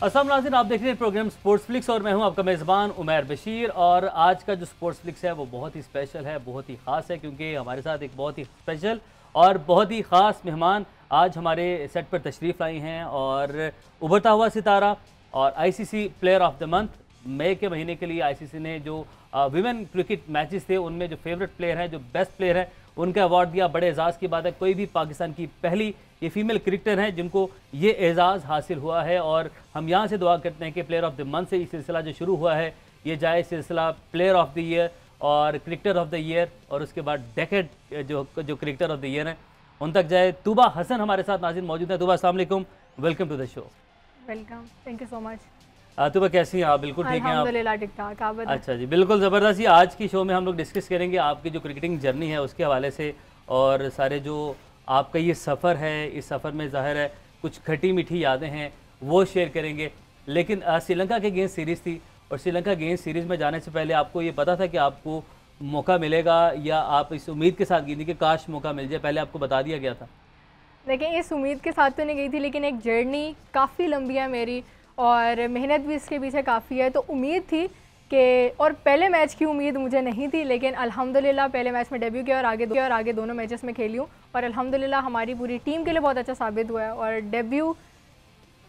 अस्सलाम नाज़रीन, आप देख रहे हैं प्रोग्राम स्पोर्ट्स फ्लिक्स और मैं हूं आपका मेज़बान उमैर बशीर। और आज का जो स्पोर्ट्स फ्लिक्स है वो बहुत ही स्पेशल है, बहुत ही ख़ास है, क्योंकि हमारे साथ एक बहुत ही स्पेशल और बहुत ही ख़ास मेहमान आज हमारे सेट पर तशरीफ़ लाई हैं। और उभरता हुआ सितारा और ICC player of the month, मई के महीने के लिए आईसीसी ने जो विमेन क्रिकेट मैचेस थे उनमें जो फेवरेट प्लेयर हैं, जो बेस्ट प्लेयर हैं, उनका अवार्ड दिया। बड़े एजाज़ की बात है, कोई भी पाकिस्तान की पहली ये फीमेल क्रिकेटर हैं जिनको ये एजाज़ हासिल हुआ है। और हम यहाँ से दुआ करते हैं कि प्लेयर ऑफ द मंथ से ये सिलसिला जो शुरू हुआ है ये जाए सिलसिला प्लेयर ऑफ द ईयर और क्रिकेटर ऑफ द ईयर, और उसके बाद डेकेड जो क्रिकेटर ऑफ द ईयर हैं उन तक जाए। तूबा हसन हमारे साथ नाज़रीन मौजूद है। तूबा, अस्सलाम वालेकुम, welcome to the show. Welcome, thank you so much. Tuba कैसी हैं आप? बिल्कुल ठीक हैं आप? अल्हम्दुलिल्लाह ठीक ठाक, आप बताएं? अच्छा जी, बिल्कुल ज़बरदस्त। ही आज की शो में हम लोग डिस्कस करेंगे आपकी जो क्रिकेटिंग जर्नी है उसके हवाले से, और सारे जो आपका ये सफ़र है, इस सफ़र में ज़ाहिर है कुछ खटी मीठी यादें हैं वो शेयर करेंगे। लेकिन श्रीलंका के गेंद सीरीज़ थी, और श्रीलंका गेंद सीरीज़ में जाने से पहले आपको ये पता था कि आपको मौका मिलेगा, या आप इस उम्मीद के साथ गई थी कि काश मौका मिल जाए? पहले आपको बता दिया गया था? देखिए, इस उम्मीद के साथ तो नहीं गई थी, लेकिन एक जर्नी काफ़ी लंबी है मेरी और मेहनत भी इसके पीछे काफ़ी है। तो उम्मीद थी कि, और पहले मैच की उम्मीद मुझे नहीं थी, लेकिन अल्हम्दुलिल्लाह पहले मैच में डेब्यू किया और आगे दोनों मैचेस में खेली हूँ, और अल्हम्दुलिल्लाह हमारी पूरी टीम के लिए बहुत अच्छा साबित हुआ है और डेब्यू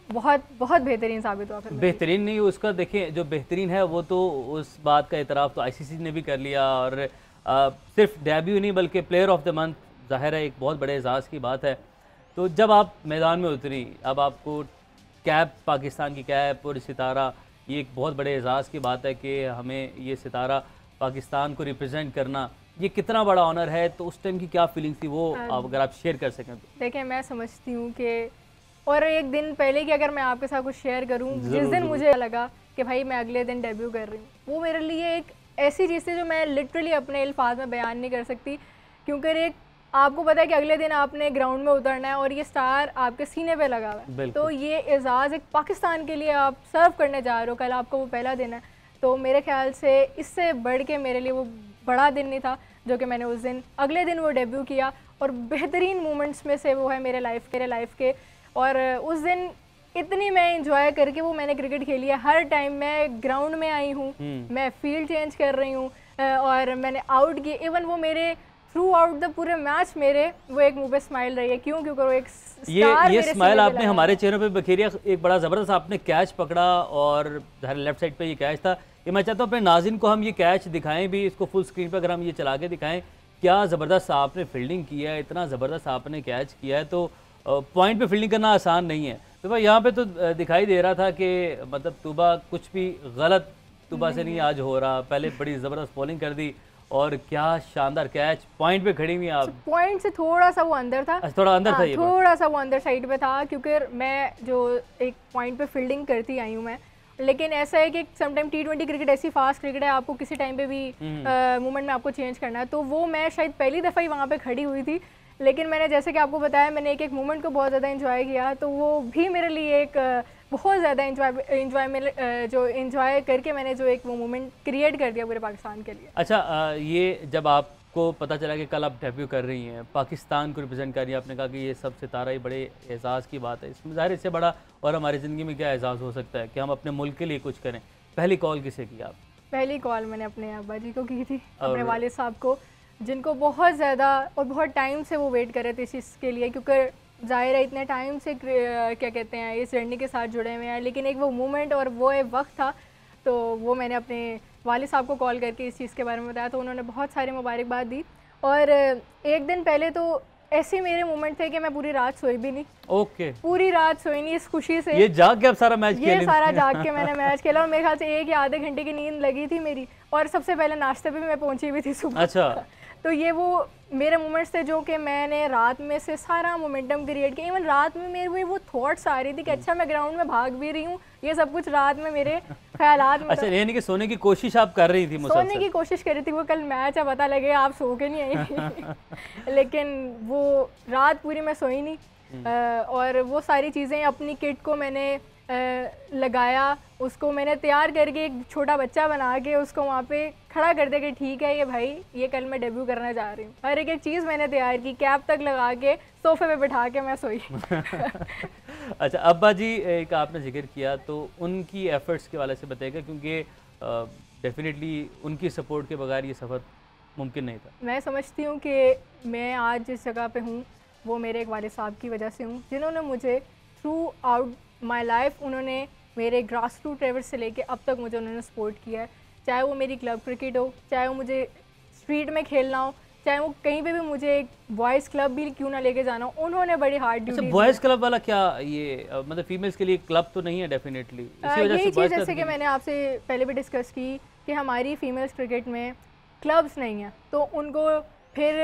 बहुत बहुत बेहतरीन साबित हुआ। बेहतरीन नहीं, उसका देखिए जो बेहतरीन है वो तो उस बात का इतराफ़ तो आईसीसी ने भी कर लिया, और सिर्फ डेब्यू नहीं बल्कि प्लेयर ऑफ द मंथ, ज़ाहिर है एक बहुत बड़े एजाज़ की बात है। तो जब आप मैदान में उतरी, अब आपको कैप, पाकिस्तान की कैप और सितारा, ये एक बहुत बड़े एजाज़ की बात है कि हमें ये सितारा पाकिस्तान को रिप्रेजेंट करना, ये कितना बड़ा ऑनर है। तो उस टाइम की क्या फीलिंग थी वो अगर आप शेयर कर सकें तो? देखिए, मैं समझती हूँ कि, और एक दिन पहले की अगर मैं आपके साथ कुछ शेयर करूँ, जिस दिन मुझे लगा कि भाई मैं अगले दिन डेब्यू कर रही हूँ, वो मेरे लिए एक ऐसी चीज़ थी जो मैं लिटरली अपने अल्फाज में बयान नहीं कर सकती। क्योंकि एक आपको पता है कि अगले दिन आपने ग्राउंड में उतरना है और ये स्टार आपके सीने पे लगा हुआ है, तो ये एजाज़ एक पाकिस्तान के लिए आप सर्व करने जा रहे हो, कल आपको वो पहला दिन है। तो मेरे ख्याल से इससे बढ़ के मेरे लिए वो बड़ा दिन नहीं था जो कि मैंने उस दिन, अगले दिन वो डेब्यू किया, और बेहतरीन मोमेंट्स में से वो है मेरे लाइफ के। और उस दिन इतनी मैं इंजॉय करके वो मैंने क्रिकेट खेली है। हर टाइम मैं ग्राउंड में आई हूँ, मैं फील्ड चेंज कर रही हूँ, और मैंने आउट किए। इवन वो मेरे थ्रू आउट द पूरे मैच मेरे वो एक मुँह पे स्माइल रही है। क्यों? क्योंकि वो एक स्टार ये स्माइल आपने हमारे चेहरों पे बखेरिया। एक बड़ा ज़बरदस्त आपने कैच पकड़ा, और लेफ्ट साइड पे ये कैच था। ये मैं चाहता हूँ अपने नाज़रीन को हम ये कैच दिखाएं भी, इसको फुल स्क्रीन पर अगर हम ये चला के दिखाएं, क्या ज़बरदस्त आपने फील्डिंग किया है, इतना ज़बरदस्त आपने कैच किया है। तो पॉइंट पे फील्डिंग करना आसान नहीं है। तो भाई यहाँ पे तो दिखाई दे रहा था कि मतलब तूबा कुछ भी गलत तूबा से नहीं आज हो रहा। पहले बड़ी ज़बरदस्त बॉलिंग कर दी, और क्या शानदार कैच, पॉइंट पे खड़ी हुई आप। पॉइंट से थोड़ा सा वो अंदर था, थोड़ा अंदर था, ये थोड़ा सा वो अंदर साइड पे था, क्योंकि मैं जो एक पॉइंट पे फील्डिंग करती आई हूँ मैं। लेकिन ऐसा है कि समटाइम T20 क्रिकेट ऐसी फास्ट क्रिकेट है, आपको किसी टाइम पे भी मूवमेंट में आपको चेंज करना है। तो वो मैं शायद पहली दफ़ा ही वहाँ पे खड़ी हुई थी, लेकिन मैंने जैसे कि आपको बताया, मैंने एक मूवमेंट को बहुत ज़्यादा एंजॉय किया। तो वो भी मेरे लिए एक बहुत ज़्यादा एंजॉय करके मैंने जो एक वो मोमेंट क्रिएट कर दिया पूरे पाकिस्तान के लिए। अच्छा, ये जब आपको पता चला कि कल आप डेब्यू कर रही हैं, पाकिस्तान को रिप्रेजेंट कर रही हैं, आपने कहा कि ये सब सितारा ही बड़े एजाज़ की बात है। इसमें ज़ाहिर इससे बड़ा और हमारी ज़िंदगी में क्या एजाज़ हो सकता है कि हम अपने मुल्क के लिए कुछ करें। पहली कॉल किसे की आप? पहली कॉल मैंने अपने अब्बा जी को की थी, अपने वालिद साहब को, जिनको बहुत ज़्यादा और बहुत टाइम से वो वेट कर रहे थे इस चीज़ के लिए। क्योंकि ज़ाहिर है इतने टाइम से क्या कहते हैं इस जर्नी के साथ जुड़े हुए हैं, लेकिन एक वो मोमेंट और वो एक वक्त था, तो वो मैंने अपने वालिद साहब को कॉल करके इस चीज़ के बारे में बताया। तो उन्होंने बहुत सारी मुबारकबाद दी, और एक दिन पहले तो ऐसे मेरे मोमेंट थे कि मैं पूरी रात सोई भी नहीं। पूरी रात सोई नहीं इस खुशी से। ये जाग के अब सारा मैच खेला? ये सारा जाग के मैंने मैच खेला, और मेरे ख्याल से 1 या आधे घंटे की नींद लगी थी मेरी, और सबसे पहले नाश्ते पे भी मैं पहुंची हुई थी सुबह। अच्छा। तो ये वो मेरे मोमेंट्स थे जो कि मैंने रात में से सारा मोमेंटम क्रिएट किया। इवन रात में मेरे वो थॉट्स आ रही थी कि अच्छा मैं ग्राउंड में भाग भी रही हूँ, ये सब कुछ रात में मेरे ख्यालात में। अच्छा, यानी कि सोने की कोशिश आप कर रही थी? सोने की कोशिश कर रही थी, वो कल मैच है, पता लगे आप सो के नहीं आई। लेकिन वो रात पूरी मैं सोई नहीं, और वो सारी चीज़ें, अपनी किट को मैंने लगाया, उसको मैंने तैयार करके एक छोटा बच्चा बना के उसको वहाँ पे खड़ा कर दिया कि ठीक है ये भाई ये कल मैं डेब्यू करने जा रही हूँ। हर एक चीज़ मैंने तैयार की, कैप तक लगा के सोफे पे बिठा के मैं सोई। अच्छा, अब्बा जी एक आपने जिक्र किया तो उनकी एफर्ट्स के वाले से बताएगा, क्योंकि डेफिनेटली उनकी सपोर्ट के बगैर ये सफ़र मुमकिन नहीं था। मैं समझती हूँ कि मैं आज जिस जगह पे हूँ वो मेरे एक वालिद साहब की वजह से हूँ, जिन्होंने मुझे थ्रू आउट माई लाइफ उन्होंने मेरे ग्रास रूट लेवल से लेके अब तक मुझे उन्होंने सपोर्ट किया है। चाहे वो मेरी क्लब क्रिकेट हो, चाहे वो मुझे स्ट्रीट में खेलना हो, चाहे वो कहीं पे भी मुझे एक बॉयज़ क्लब भी क्यों ना लेके जाना हो, उन्होंने बड़ी हार्ड ड्यूटी। बॉयज़ क्लब वाला क्या ये मतलब फीमेल्स के लिए क्लब तो नहीं है डेफिनेटली, इसी वजह यही से चीज़ जैसे कि मैंने आपसे पहले भी डिस्कस की कि हमारी फीमेल्स क्रिकेट में क्लब्स नहीं हैं, तो उनको फिर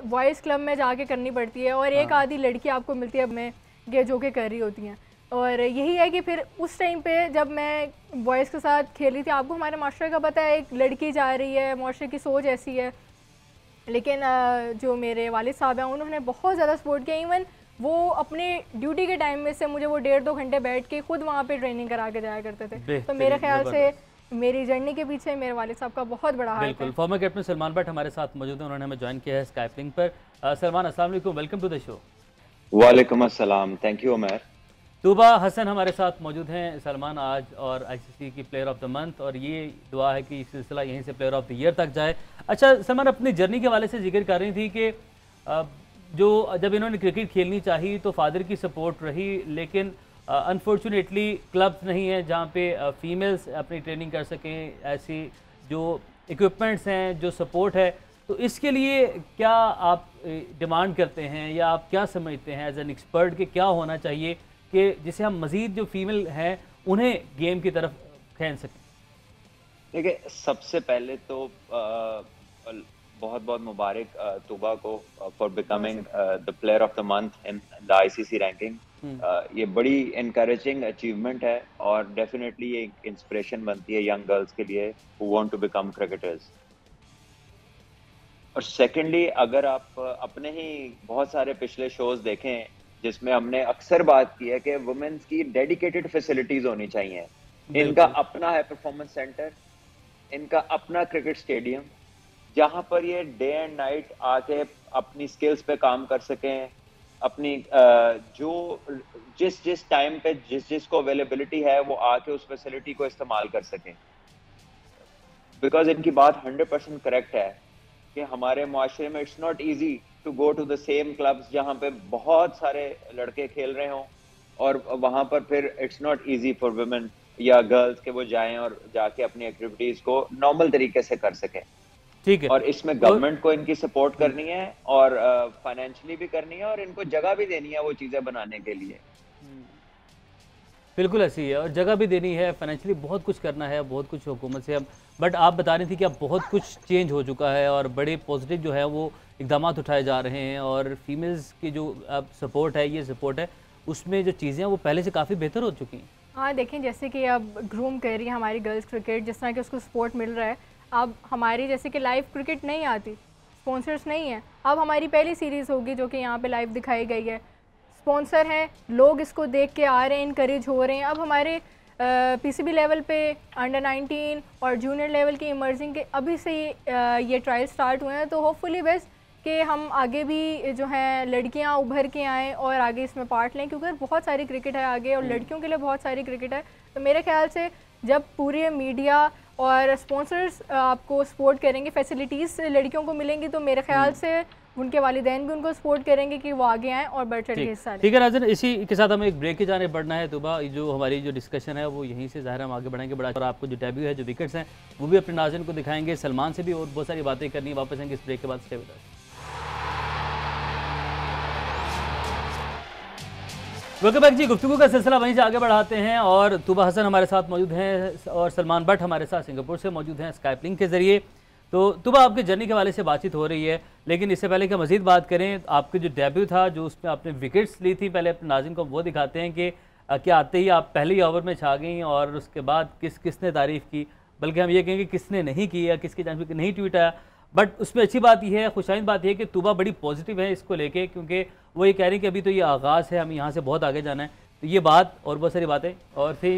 बॉयज़ क्लब में जाके करनी पड़ती है और एक आधी लड़की आपको मिलती है में जो कि कर रही होती हैं। और यही है कि फिर उस टाइम पे जब मैं बॉयज़ के साथ खेल रही थी, आपको हमारे मास्टर का पता है एक लड़की जा रही है, मास्टर की सोच ऐसी है, लेकिन जो मेरे वालिद साहब हैं उन्होंने बहुत ज़्यादा सपोर्ट किया। इवन वो अपने ड्यूटी के टाइम में से मुझे वो 1.5-2 घंटे बैठ के खुद वहाँ पे ट्रेनिंग करा के जाया करते थे। तो मेरे ख्याल से मेरी जर्नी के पीछे मेरे वालिद साहब का बहुत बड़ा हाथ है। बिल्कुल। फॉर्मर कैप्टन सलमान बट हमारे साथ मौजूद हैं, उन्होंने हमें ज्वाइन किया है स्काइप लिंक पर। सलमान, अस्सलाम वालेकुम, वेलकम टू द शो। वालेकुम अस्सलाम, थैंक यू उमर। तूबा हसन हमारे साथ मौजूद हैं, सलमान आज और आईसीसी की प्लेयर ऑफ द मंथ, और ये दुआ है कि सिलसिला यहीं से प्लेयर ऑफ द ईयर तक जाए। अच्छा सलमान, अपनी जर्नी के हवाले से जिक्र कर रही थी कि जो जब इन्होंने क्रिकेट खेलनी चाहिए तो फादर की सपोर्ट रही, लेकिन अनफॉर्चुनेटली क्लब्स नहीं है जहाँ पे फीमेल्स अपनी ट्रेनिंग कर सकें, ऐसी जो इक्विपमेंट्स हैं, जो सपोर्ट है, तो इसके लिए क्या आप डिमांड करते हैं या आप क्या समझते हैं एज एन एक्सपर्ट कि क्या होना चाहिए कि जिसे हम मज़ीद जो फीमेल हैं उन्हें गेम की तरफ खींच सकें? देखिए, सबसे पहले तो बहुत बहुत मुबारक तूबा को for becoming the player of the month in the ICC ranking. ये बड़ी इनकरेजिंग अचीवमेंट है और डेफिनेटली ये एक इंस्पिरेशन बनती है यंग गर्ल्स के लिए who want to become cricketers. और सेकेंडली, अगर आप अपने ही बहुत सारे पिछले शोज देखें जिसमें हमने अक्सर बात की है कि वुमेन्स की डेडिकेटेड फैसिलिटीज होनी चाहिए। इनका अपना है परफॉर्मेंस सेंटर, इनका अपना क्रिकेट स्टेडियम, जहां पर ये डे एंड नाइट आके अपनी स्किल्स पे काम कर सकें, अपनी जो जिस टाइम पे जिसको अवेलेबिलिटी है वो आके उस फैसिलिटी को इस्तेमाल कर सकें। बिकॉज इनकी बात 100% करेक्ट है कि हमारे मुआशरे में it's not easy to go to the same clubs जहां पे बहुत सारे लड़के खेल रहे हों, और वहां पर फिर it's not easy for women या गर्ल्स के वो जाएं और जाके अपनी एक्टिविटीज को नॉर्मल तरीके से कर सकें। ठीक है, और इसमें गवर्नमेंट को इनकी सपोर्ट करनी है और फाइनेंशियली भी करनी है और इनको जगह भी देनी है वो चीज़ें बनाने के लिए। बिल्कुल ऐसी है, और जगह भी देनी है, फाइनेंशियली बहुत कुछ करना है, बहुत कुछ हुकूमत से हम। बट आप बता रही थी कि अब बहुत कुछ चेंज हो चुका है और बड़े पॉजिटिव जो है वो इकदाम उठाए जा रहे हैं, और फीमेल्स की जो अब सपोर्ट है, ये सपोर्ट है, उसमें जो चीज़ें हैं वो पहले से काफ़ी बेहतर हो चुकी हैं। हाँ देखें, जैसे कि अब ग्रूम कर रही है हमारी गर्ल्स क्रिकेट, जिस तरह कि उसको सपोर्ट मिल रहा है। अब हमारी जैसे कि लाइव क्रिकेट नहीं आती, स्पॉन्सर्स नहीं है, अब हमारी पहली सीरीज़ होगी जो कि यहाँ पे लाइव दिखाई गई है, स्पॉन्सर हैं, लोग इसको देख के आ रहे हैं, इनकरेज हो रहे हैं। अब हमारे पीसीबी लेवल पे अंडर 19 और जूनियर लेवल की इमर्जिंग के अभी से ये ट्रायल स्टार्ट हुए हैं, तो होपफुली बेस्ट कि हम आगे भी जो हैं लड़कियां उभर के आएँ और आगे इसमें पार्ट लें, क्योंकि बहुत सारी क्रिकेट है आगे और लड़कियों के लिए बहुत सारी क्रिकेट है। तो मेरे ख्याल से जब पूरे मीडिया और स्पॉन्सर्स आपको सपोर्ट करेंगे, फैसिलिटीज़ लड़कियों को मिलेंगी, तो मेरे ख्याल से उनके वालिदैन भी उनको सपोर्ट करेंगे कि वो आगे आएँ और बढ़ चढ़ के हिस्सा लें। ठीक है नाज़रीन, इसी के साथ हमें एक ब्रेक की जाने बढ़ना है। तूबा, जो हमारी जो डिस्कशन है वो यहीं से ज़ाहिर हम आगे बढ़ाएंगे बड़ा, और आपको जो डेब्यू है, जो विकेट्स हैं, वो भी अपने नाज़रीन को दिखाएंगे। सलमान से भी और बहुत सारी बातें करनी है। वापस आएंगे इस ब्रेक के बाद। Stay with us. Welcome back जी। गुफ्तगू का सिलसिला वहीं से आगे बढ़ाते हैं, और तूबा हसन हमारे साथ मौजूद हैं और सलमान बट हमारे साथ सिंगापुर से मौजूद हैं स्काइप लिंक के ज़रिए। तो तूबा, आपके जर्नी के हवाले से बातचीत हो रही है, लेकिन इससे पहले कि मज़ीद बात करें, आपके जो डेब्यू था, जो उसमें आपने विकेट्स ली थी, पहले अपने नाज़रीन को वो दिखाते हैं कि क्या आते ही आप पहले ही ओवर में छा गई, और उसके बाद किसने तारीफ़ की, बल्कि हम ये कहेंगे किसने नहीं की या किसकी जानब नहीं ट्वीट आया। बट उसमें अच्छी बात यह है, खुशाइंद बात यह है कि तूबा बड़ी पॉजिटिव है इसको लेके, क्योंकि वो ये कह रही है कि अभी तो ये आगाज़ है, हमें यहाँ से बहुत आगे जाना है। तो ये बात और बहुत सारी बातें और थी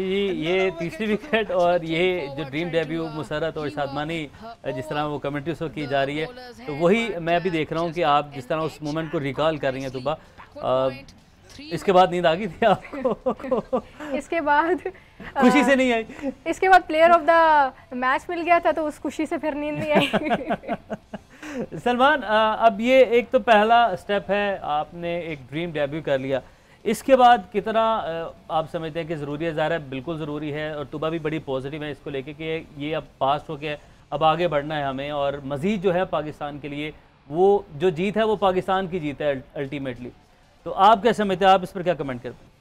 ये तीसरी विकेट और ये जो ड्रीम डेब्यू मुसरत और शादमानी जिस तरह वो कमेंट्री शो की जा रही है, तो वही मैं भी देख रहा हूँ कि आप जिस तरह उस मोमेंट को रिकॉल कर रही हैं तुबा। इसके बाद नींद आ गई थी आपको? इसके बाद खुशी से नहीं आई? इसके बाद प्लेयर ऑफ द मैच मिल गया था तो उस खुशी से फिर नींद नहीं आई। सलमान, अब ये एक तो पहला स्टेप है, आपने एक ड्रीम डेब्यू कर लिया, इसके बाद कितना आप समझते हैं कि ज़रूरी है? ज़ाहिर है बिल्कुल ज़रूरी है, और तुबा भी बड़ी पॉजिटिव है इसको लेके कि ये अब पास हो गया, अब आगे बढ़ना है हमें, और मज़ीद जो है पाकिस्तान के लिए वो जो जीत है वो पाकिस्तान की जीत है अल्टीमेटली। तो आप क्या समझते हैं, आप इस पर क्या कमेंट करते हैं?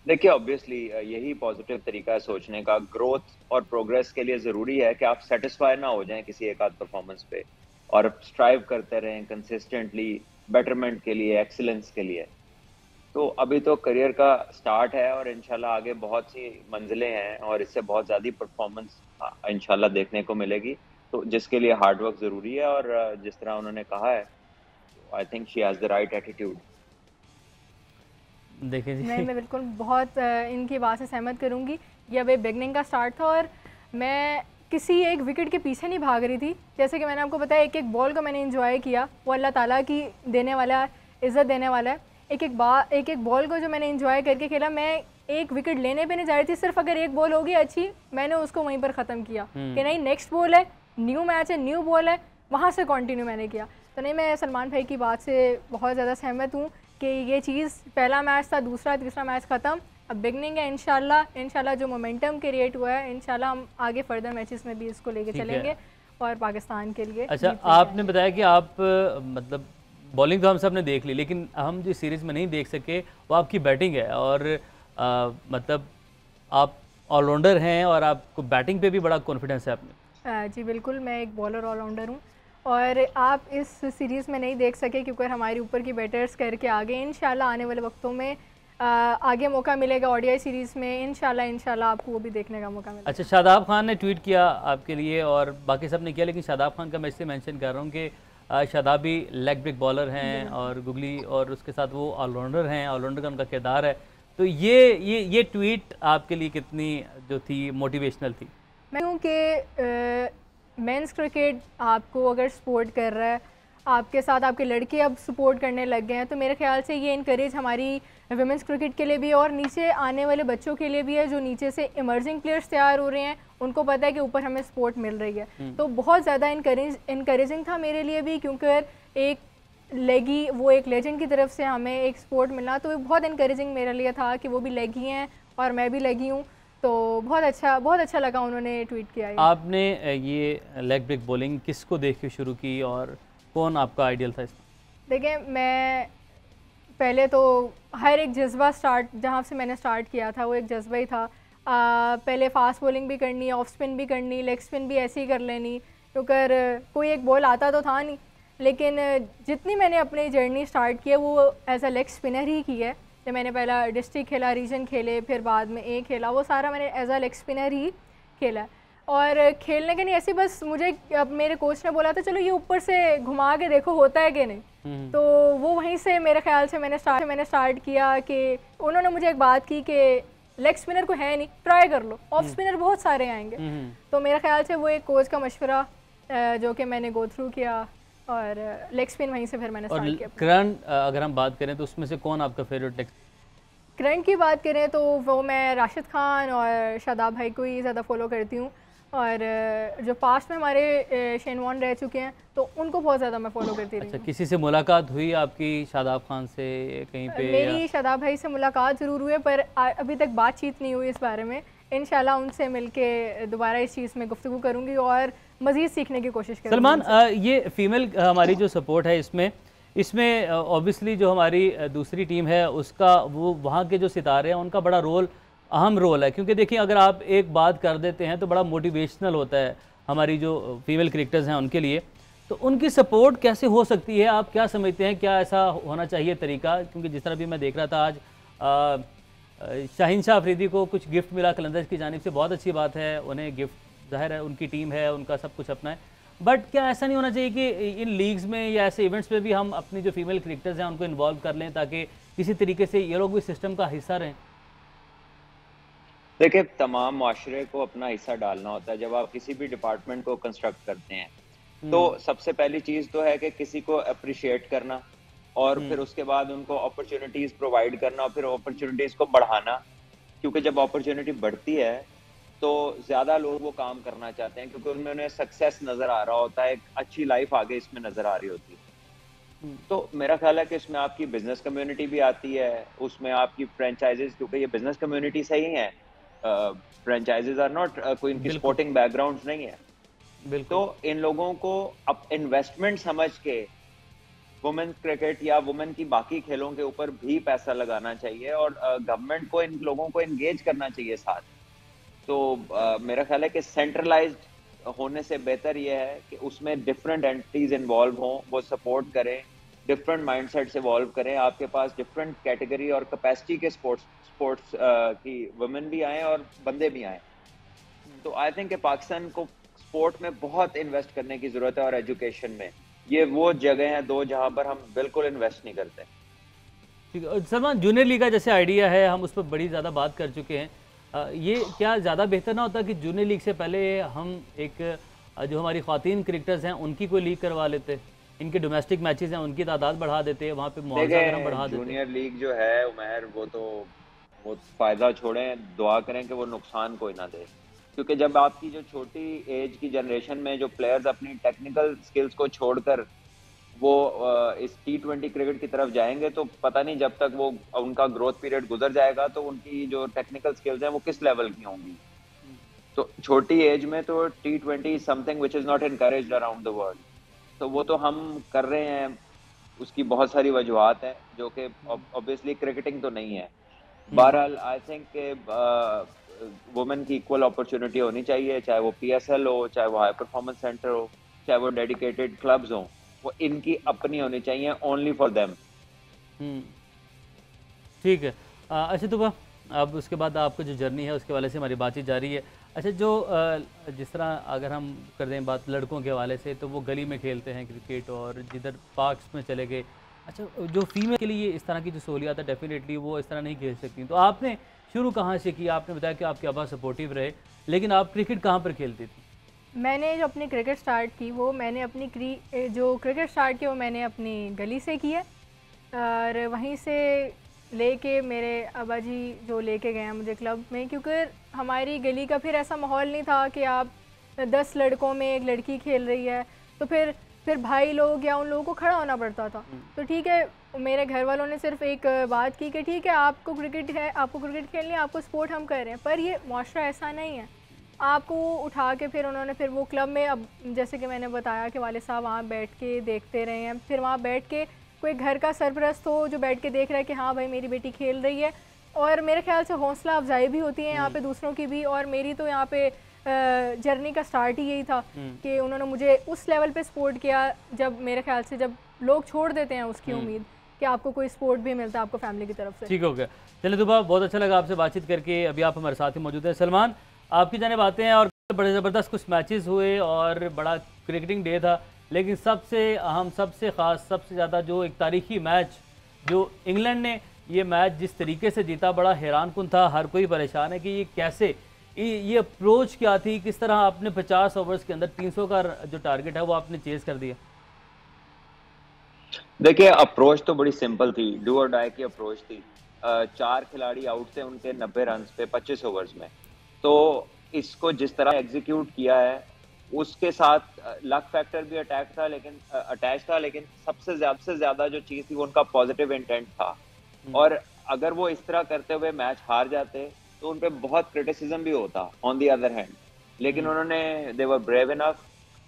देखिए, ऑब्वियसली यही पॉजिटिव तरीका है सोचने का। ग्रोथ और प्रोग्रेस के लिए ज़रूरी है कि आप सेटिस्फाई ना हो जाएं किसी एक आध परफॉर्मेंस पे, और स्ट्राइव करते रहें कंसिस्टेंटली बेटरमेंट के लिए, एक्सीलेंस के लिए। तो अभी तो करियर का स्टार्ट है और इंशाल्लाह आगे बहुत सी मंजिलें हैं और इससे बहुत ज़्यादा परफॉर्मेंस इंशाल्लाह देखने को मिलेगी, तो जिसके लिए हार्ड वर्क ज़रूरी है। और जिस तरह उन्होंने कहा है, I think she has the right attitude. देखिए जी, नहीं, मैं बिल्कुल बहुत इनकी बात से सहमत करूंगी। ये अब बिगनिंग का स्टार्ट था और मैं किसी एक विकेट के पीछे नहीं भाग रही थी। जैसे कि मैंने आपको बताया, एक एक बॉल को मैंने एंजॉय किया, वो अल्लाह ताला की देने वाला है, इज़्ज़त देने वाला है। एक एक बॉल को जो मैंने एंजॉय करके खेला, मैं एक विकेट लेने पे नहीं जा रही थी, सिर्फ अगर एक बॉल होगी अच्छी, मैंने उसको वहीं पर ख़त्म किया कि नहीं, नेक्स्ट बॉल है, न्यू मैच है, न्यू बॉल है, वहाँ से कंटिन्यू मैंने किया। तो नहीं, मैं सलमान भाई की बात से बहुत ज़्यादा सहमत हूँ कि ये चीज़, पहला मैच था, दूसरा तीसरा मैच ख़त्म, अब बिगनिंग है। इंशाल्लाह जो मोमेंटम क्रिएट हुआ है, इंशाल्लाह हम आगे फर्दर मैचेस में भी इसको लेके चलेंगे और पाकिस्तान के लिए। अच्छा, आपने बताया कि आप मतलब बॉलिंग तो हम सब ने देख ली, लेकिन हम जो सीरीज़ में नहीं देख सके वो आपकी बैटिंग है, और मतलब आप ऑलराउंडर हैं और आपको बैटिंग पे भी बड़ा कॉन्फिडेंस है आपने। जी बिल्कुल, मैं एक बॉलर ऑलराउंडर हूँ और आप इस सीरीज़ में नहीं देख सके क्योंकि हमारे ऊपर की बैटर्स करके आगे, इंशाल्लाह आने वाले वक्तों में आगे मौका मिलेगा ओडीआई सीरीज़ में, इंशाल्लाह आपको वो भी देखने का मौका मिलेगा। अच्छा, शादाब खान ने ट्वीट किया आपके लिए और बाकी सब ने किया, लेकिन शादाब खान का मैं इससे मेंशन कर रहा हूँ कि शादाब भी लेग ब्रेक बॉलर हैं और गुगली, और उसके साथ वो ऑलराउंडर हैं, ऑलराउंडर का उनका किरदार है। तो ये ट्वीट आपके लिए कितनी जो थी मोटिवेशनल थी? मैं हूँ कि मेंस क्रिकेट आपको अगर सपोर्ट कर रहा है, आपके साथ आपके लड़के अब सपोर्ट करने लग गए हैं, तो मेरे ख्याल से ये इनकरेज हमारी वुमेंस क्रिकेट के लिए भी और नीचे आने वाले बच्चों के लिए भी है, जो नीचे से इमर्जिंग प्लेयर्स तैयार हो रहे हैं, उनको पता है कि ऊपर हमें सपोर्ट मिल रही है। तो बहुत ज़्यादा इनकरेजिंग था मेरे लिए भी, क्योंकि एक लेगी, वो एक लेजेंड की तरफ से हमें एक सपोर्ट मिलना, तो बहुत इनकरेजिंग मेरे लिए था कि वो भी लेगी हैं और मैं भी लगी हूँ। तो बहुत अच्छा लगा उन्होंने ट्वीट किया है। आपने ये लेग ब्रेक बॉलिंग किसको देख के शुरू की और कौन आपका आइडियल था इसमें? देखिए, मैं पहले तो हर एक जज्बा जहाँ से मैंने स्टार्ट किया था वो एक जज्बा ही था। पहले फास्ट बॉलिंग भी करनी, ऑफ स्पिन भी करनी, लेग स्पिन भी ऐसे ही कर लेनी, क्योंकि कोई एक बॉल आता तो था नहीं। लेकिन जितनी मैंने अपनी जर्नी स्टार्ट की है वो एज अ लेग स्पिनर ही की है। जब मैंने पहला डिस्ट्रिक्ट खेला, रीजन खेले, फिर बाद में ए खेला, वो सारा मैंने एज अ लेग स्पिनर ही खेला। और खेलने के नहीं ऐसे, बस मुझे अब मेरे कोच ने बोला था चलो ये ऊपर से घुमा के देखो होता है कि नहीं। तो वो वहीं से मेरे ख्याल से मैंने स्टार्ट किया कि उन्होंने मुझे एक बात की कि लेग स्पिनर को है नहीं, ट्राई कर लो, ऑफ स्पिनर बहुत सारे आएंगे। तो मेरे ख्याल से वो एक कोच का मशवरा जो कि मैंने गो थ्रू किया और लेग स्पिन वहीं से फिर मैंने स्टार्ट किया। करंट अगर हम बात करें तो उसमें से कौन आपका फेवरेट लेग? करंट की बात करें तो वो मैं राशिद खान और शादाब भाई को ही ज़्यादा फॉलो करती हूँ, और जो पास्ट में हमारे शेन वॉर्न रह चुके हैं तो उनको बहुत ज़्यादा मैं फॉलो करती रही। अच्छा, किसी से मुलाकात हुई आपकी शादाब खान से कहीं पे? मेरी शादाब भाई से मुलाकात ज़रूर हुई है, पर अभी तक बातचीत नहीं हुई इस बारे में। इंशाल्लाह उनसे मिलके दोबारा इस चीज़ में गुफ्तगू करूँगी और मज़ीद सीखने की कोशिश करूँगी। सलमान, ये फीमेल हमारी जो सपोर्ट है इसमें ऑब्वियसली जो हमारी दूसरी टीम है उसका, वो वहाँ के जो सितारे हैं उनका बड़ा अहम रोल है, क्योंकि देखिए अगर आप एक बात कर देते हैं तो बड़ा मोटिवेशनल होता है हमारी जो फीमेल क्रिकेटर्स हैं उनके लिए। तो उनकी सपोर्ट कैसे हो सकती है, आप क्या समझते हैं, क्या ऐसा होना चाहिए तरीका? क्योंकि जिस तरह भी मैं देख रहा था आज शाहीन शाह अफरीदी को कुछ गिफ्ट मिला कलंदर्स की जानिब से, बहुत अच्छी बात है, उन्हें गिफ्ट, जाहिर है उनकी टीम है, उनका सब कुछ अपना है, बट क्या ऐसा नहीं होना चाहिए कि इन लीग्स में या ऐसे इवेंट्स में भी हम अपनी जो फीमेल क्रिकेटर्स हैं उनको इन्वॉल्व कर लें ताकि किसी तरीके से ये लोग भी सिस्टम का हिस्सा रहें? देखिए, तमाम माशरे को अपना हिस्सा डालना होता है। जब आप किसी भी डिपार्टमेंट को कंस्ट्रक्ट करते हैं, तो सबसे पहली चीज़ तो है कि किसी को अप्रिशिएट करना, और फिर उसके बाद उनको अपॉर्चुनिटीज़ प्रोवाइड करना, और फिर अपॉर्चुनिटीज़ को बढ़ाना। क्योंकि जब अपॉर्चुनिटी बढ़ती है, तो ज़्यादा लोग वो काम करना चाहते हैं, क्योंकि उनमें उन्हें सक्सेस नज़र आ रहा होता है, एक अच्छी लाइफ आगे इसमें नज़र आ रही होती है। तो मेरा ख्याल है कि इसमें आपकी बिज़नेस कम्युनिटी भी आती है, उसमें आपकी फ्रैंचाइज़ेज़, क्योंकि ये बिज़नेस कम्युनिटी से ही है। फ्रैंचाइज़ेज़ आर नॉट कोई इनकी बिल्कुल, स्पोर्टिंग बैकग्राउंड्स नहीं है। तो बिल्कुल। इन लोगों को अब इन्वेस्टमेंट समझ के वुमेन क्रिकेट या वुमेन की बाकी खेलों के ऊपर भी पैसा लगाना चाहिए, और गवर्नमेंट को इन लोगों को एंगेज करना चाहिए साथ। तो मेरा ख्याल है कि सेंट्रलाइज्ड होने से बेहतर यह है कि उसमें डिफरेंट एंटिटीज इन्वॉल्व हों, वो सपोर्ट करें, डिफरेंट माइंडसेट से इवॉल्व करें, आपके पास डिफरेंट कैटेगरी और कैपेसिटी के स्पोर्ट्स स्पोर्ट्स की वुमेन भी आए और बंदे भी आए। तो आई थिंक कि पाकिस्तान को स्पोर्ट में बहुत इन्वेस्ट करने की जरूरत है, और एजुकेशन में। ये वो जगह हैं दो जहां पर हम बिल्कुल इन्वेस्ट नहीं करते। ठीक है। सलमान, जूनियर लीग का जैसे आइडिया है, हम उस पर बड़ी ज़्यादा बात कर चुके हैं। ये क्या ज़्यादा बेहतर ना होता कि जूनियर लीग से पहले हम एक जो हमारी ख़वातीन क्रिकेटर्स हैं उनकी कोई लीग करवा लेते, इनके डोमेस्टिक मैचेस हैं उनकी तादाद बढ़ा देते, वहाँ पे मुआवजा अगर हम बढ़ा देखें, देते? जूनियर लीग जो है उमर, वो फायदा छोड़ें, दुआ करें कि वो नुकसान कोई ना दे। क्योंकि जब आपकी जो छोटी एज की जनरेशन में जो प्लेयर्स अपनी टेक्निकल स्किल्स को छोड़कर वो इस T20 क्रिकेट की तरफ जाएंगे, तो पता नहीं जब तक वो उनका ग्रोथ पीरियड गुजर जाएगा तो उनकी जो टेक्निकल स्किल्स हैं वो किस लेवल की होंगी। तो छोटी एज में तो T20 something which is not encouraged around the world. तो वो तो हम कर रहे हैं, उसकी बहुत सारी वजूहात हैं, जो कि ऑब्वियसली क्रिकेटिंग तो नहीं है। बहरहाल आई थिंक वुमेन की इक्वल अपॉर्चुनिटी होनी चाहिए, चाहे वो PSL हो, चाहे वो हाई परफॉर्मेंस सेंटर हो, चाहे वो डेडिकेटेड क्लब्स हो, वो इनकी अपनी होनी चाहिए, ओनली फॉर देम। ठीक है। अच्छा, तो अब उसके बाद आपका जो जर्नी है उसके हवाले से हमारी बातचीत जारी है। अच्छा, जो जिस तरह अगर हम कर दें बात लड़कों के हवाले से, तो वो गली में खेलते हैं क्रिकेट, और जिधर पार्क्स में चले गए। अच्छा, जो फीमेल के लिए इस तरह की जो सहूलियात है, डेफिनेटली वो इस तरह नहीं खेल सकती। तो आपने शुरू कहाँ से किया? आपने बताया कि आपके अब्बा सपोर्टिव रहे, लेकिन आप क्रिकेट कहाँ पर खेलती थी? मैंने जो अपनी क्रिकेट स्टार्ट की, वो मैंने अपनी जो क्रिकेट स्टार्ट की वो मैंने अपनी गली से की है, और वहीं से लेके मेरे अब्बा जी जो लेके गए हैं मुझे क्लब में, क्योंकि हमारी गली का फिर ऐसा माहौल नहीं था कि आप 10 लड़कों में एक लड़की खेल रही है, तो फिर भाई लोग या उन लोगों को खड़ा होना पड़ता था। तो ठीक है, मेरे घर वालों ने सिर्फ एक बात की कि ठीक है, आपको क्रिकेट है, आपको क्रिकेट खेलनी है, आपको स्पोर्ट हम कर रहे हैं, पर ये मुआशरा ऐसा नहीं है। आपको उठा के फिर उन्होंने फिर वो क्लब में, अब जैसे कि मैंने बताया कि वाले साहब वहाँ बैठ के देखते रहे हैं, फिर वहाँ बैठ के कोई घर का सरपरस्त हो जो बैठ के देख रहा है कि हाँ भाई मेरी बेटी खेल रही है, और मेरे ख्याल से हौसला अफजाई भी होती है यहाँ पे दूसरों की भी। और मेरी तो यहाँ पे जर्नी का स्टार्ट ही यही था कि उन्होंने मुझे उस लेवल पे सपोर्ट किया, जब मेरे ख्याल से जब लोग छोड़ देते हैं उसकी उम्मीद कि आपको कोई सपोर्ट भी मिलता है आपको फैमिली की तरफ से। ठीक हो गया। चलिए दुबा, बहुत अच्छा लगा आपसे बातचीत करके। अभी आप हमारे साथ ही मौजूद हैं। सलमान, आपकी जानिब आते हैं, और बड़े ज़बरदस्त कुछ मैचेस हुए और बड़ा क्रिकेटिंग डे था, लेकिन सबसे अहम, सबसे ख़ास, सबसे ज़्यादा जो एक तारीखी मैच, जो इंग्लैंड ने ये मैच जिस तरीके से जीता, बड़ा हैरान कुन था। हर कोई परेशान है कि ये कैसे, ये अप्रोच क्या थी, किस तरह आपने 50 ओवर्स के अंदर 300 का जो टारगेट है वो आपने चेज़ कर दिया? देखिए, अप्रोच तो बड़ी सिंपल थी, डू और डाई की अप्रोच थी। 4 खिलाड़ी आउट थे उनके 90 रन पे 25 ओवर्स में। तो इसको जिस तरह एग्जीक्यूट किया है, उसके साथ लक फैक्टर भी अटैच था, लेकिन सबसे ज्यादा जो चीज थी वो उनका पॉजिटिव इंटेंट था। और अगर वो इस तरह करते हुए मैच हार जाते तो उन पे बहुत क्रिटिसिज्म भी होता ऑन द अदर हैंड, लेकिन उन्होंने, दे वर ब्रेव इनफ,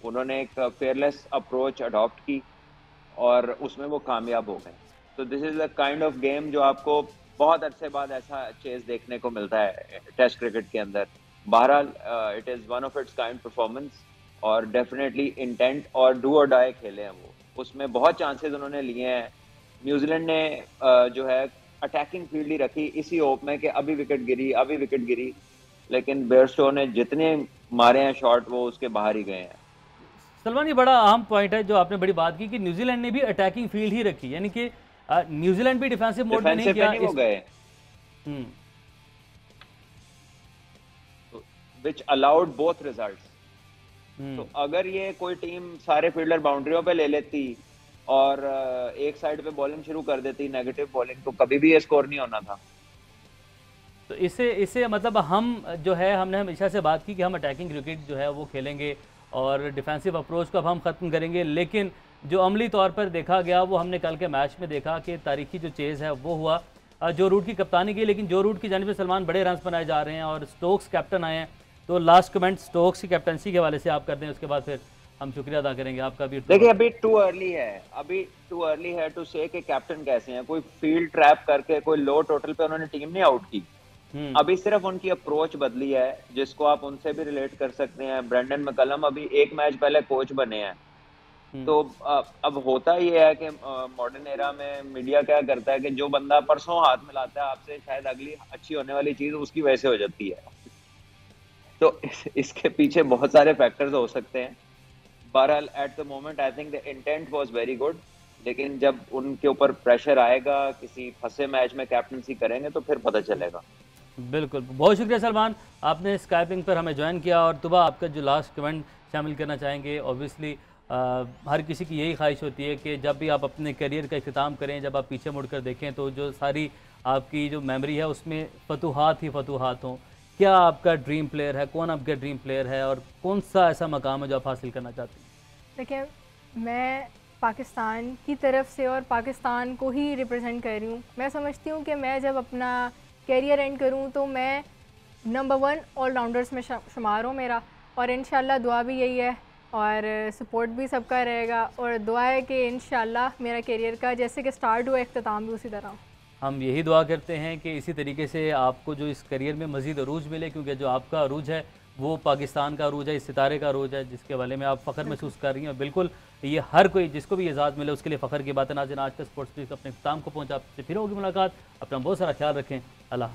उन्होंने एक फेयरलेस अप्रोच अडॉप्ट की और उसमें वो कामयाब हो गए। तो this is the kind of game जो आपको बहुत अरसे बाद ऐसा चेज देखने को मिलता है टेस्ट क्रिकेट के अंदर। बहरहाल it is one of its kind performance, और डेफिनेटली इंटेंट और डू और डाई खेले हैं वो, उसमें बहुत चांसेस उन्होंने लिए हैं। न्यूजीलैंड ने जो है अटैकिंग फील्ड ही रखी इसी होप में कि अभी विकेट गिरी, लेकिन बेयरस्टो ने जितने मारे हैं शॉट वो उसके बाहर ही गए हैं। सलमान, ये बड़ा अहम पॉइंट है जो आपने बड़ी बात की कि न्यूजीलैंड ने भी अटैकिंग फील्ड ही रखी, यानी कि न्यूजीलैंड भी डिफेंसिव मोड में नहीं किया वो गए, which allowed both results. तो अगर ये कोई टीम सारे फील्डर बाउंड्रियों पे ले लेती और एक साइड पे बॉलिंग शुरू कर देती नेगेटिव बॉलिंग, तो कभी भी ये स्कोर नहीं होना था। तो इससे मतलब हम जो है, हमने हमेशा से बात की कि हम अटैकिंग क्रिकेट जो है वो खेलेंगे और डिफेंसिव अप्रोच को अब हम ख़त्म करेंगे, लेकिन जो अमली तौर पर देखा गया वो हमने कल के मैच में देखा कि तारीखी जो चेज़ है वो हुआ जो रूट की कप्तानी की, लेकिन जो रूट की जानिब से सलमान बड़े रन बनाए जा रहे हैं और स्टोक्स कैप्टन आए हैं। तो लास्ट कमेंट स्टोक्स की कैप्टनसी के हवाले से आप कर दें, उसके बाद फिर हम शुक्रिया अदा करेंगे आपका भी। देखिए अभी टू अर्ली है टू से कि कैप्टन कैसे हैं। कोई फील्ड ट्रैप करके कोई लो टोटल पे उन्होंने टीम नहीं आउट की, अभी सिर्फ उनकी अप्रोच बदली है, जिसको आप उनसे भी रिलेट कर सकते हैं। ब्रेंडन मैकलम अभी एक मैच पहले कोच बने हैं। तो अब होता ये है कि मॉडर्न एरा में मीडिया क्या करता है कि जो बंदा परसों हाथ में लाता है आपसे, शायद अगली अच्छी होने वाली चीज उसकी वजह से हो जाती है। तो इसके पीछे बहुत सारे फैक्टर्स हो सकते हैं। बहरहाल at the moment I think the intent was very good, लेकिन जब उनके ऊपर प्रेशर आएगा, किसी फंसे मैच में कैप्टनसी करेंगे तो फिर पता चलेगा। बिल्कुल, बहुत शुक्रिया सलमान, आपने स्काइपिंग पर हमें ज्वाइन किया। और तुबा आपका जो लास्ट कमेंट शामिल करना चाहेंगे। ऑब्वियसली हर किसी की यही ख्वाहिश होती है कि जब भी आप अपने करियर का इख्तिताम करें, जब आप पीछे मुड़कर देखें तो जो सारी आपकी जो मेमोरी है उसमें फतूहात ही फतूहात हों। क्या आपका ड्रीम प्लेयर है, कौन आपका ड्रीम प्लेयर है और कौन सा ऐसा मकाम है जो आप हासिल करना चाहते हैं? देखिए, मैं पाकिस्तान की तरफ से और पाकिस्तान को ही रिप्रेजेंट कर रही हूँ। मैं समझती हूँ कि मैं जब अपना कैरियर एंड करूँ तो मैं नंबर 1 ऑलराउंडर्स में शुमार हूँ मेरा, और इंशाल्लाह दुआ भी यही है और सपोर्ट भी सबका रहेगा, और दुआ है कि इंशाल्लाह मेरा कैरियर का जैसे कि स्टार्ट हुआ इख्तिताम भी उसी तरह। हम यही दुआ करते हैं कि इसी तरीके से आपको जो इस करियर में मज़ीद अरूज मिले, क्योंकि जो आपका अरूज है वो पाकिस्तान का अरूज है, इस सितारे का अरूज है जिसके बारे में आप फ़ख्र महसूस कर रही हैं। बिल्कुल, ये हर कोई जिसको भी एजाज़ मिले उसके लिए फ़ख्र की बात है। नाज़रीन, आज का स्पोर्ट्स वीक अपने इख्तिताम को पहुँचा, आपसे फिर होगी मुलाकात। अपना बहुत सारा ख्याल रखें। अल्लाह।